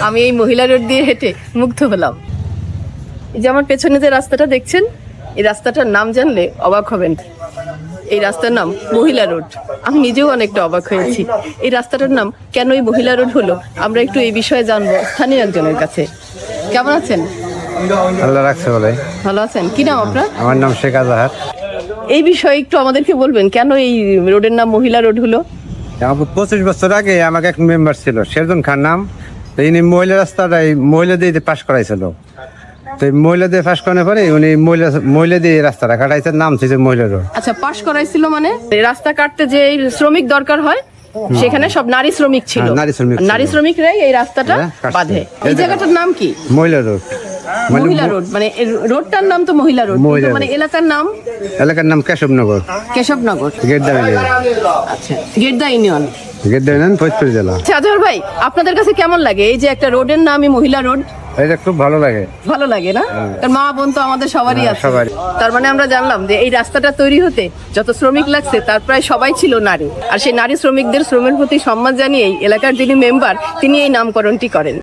আমি এই মহিলা রোড দিয়ে হেঁটে মুগ্ধ হলাম। এই যে আমার পেছনে যে রাস্তাটা দেখছেন, এই রাস্তাটার নাম জানলে অবাক হবেন। এই রাস্তার নাম মহিলা রোড। আমি নিজেও অনেকটা অবাক হয়েছি। এই রাস্তাটার নাম কেন এই মহিলা রোড হলো, আমরা একটু এই বিষয়ে জানবো স্থানীয় একজনের কাছে। কেমন আছেন? আল্লাহ রাখছে বলে। ভালো আছেন? কি নাম আপনার? আমার নাম শেখ আজাহার। এই বিষয়ে একটু আমাদেরকে বলবেন, কেন এই রোডের নাম মহিলা রোড হলো? 25 বছর আগে আমাকে এক মেম্বার ছিল শেরজন খান নাম, তো ইনি মহিলা রাস্তাটা এই মহিলা দিয়ে পাশ করাইছিল। তো এই মহিলা দিয়ে পাশ করানোর পরে উনি মহিলা দিয়ে রাস্তাটা কাটাইছে, নাম ছিল মহিলা রোড। আচ্ছা, পাশ করাইছিল মানে এই রাস্তা কাটতে যে এই শ্রমিক দরকার হয়, সেখানে সব নারী শ্রমিক ছিল। হ্যাঁ, নারী শ্রমিক ছিল। নারী শ্রমিকরাই এই রাস্তাটা হ্যাঁ, কাটছে। বাঁধে। এই জায়গাটার নাম কি? মহিলা রোড। মহিলা রোড মানে এই রোডটার নাম তো মহিলা রোড, মহিলা কিন্তু মানে রোড। এলাকার নাম এলাকার নাম কেশবনগর, কেশবনগর। গেদ্দা ইউনিয়ন। আচ্ছা, গেদ্দা ইউনিয়ন। গেদ্দা ইউনিয়ন, ফরিদপুর জেলা। আচ্ছা আজহার ভাই, আপনাদের কাছে কেমন লাগে এই যে একটা রোডের নামই মহিলা রোড? এটা খুব ভালো লাগে। ভালো লাগে না? কারণ মা বোন তো আমাদের সবারই হ্যাঁ, আছে। সবারই। তার মানে আমরা জানলাম যে এই রাস্তাটা তৈরি হতে যত শ্রমিক লাগছে তার প্রায় সবাই ছিল নারী। আর সেই নারী শ্রমিকদের শ্রমের প্রতি সম্মান জানিয়ে এই এলাকার যিনি মেম্বার, তিনি এই নামকরণটি করেন।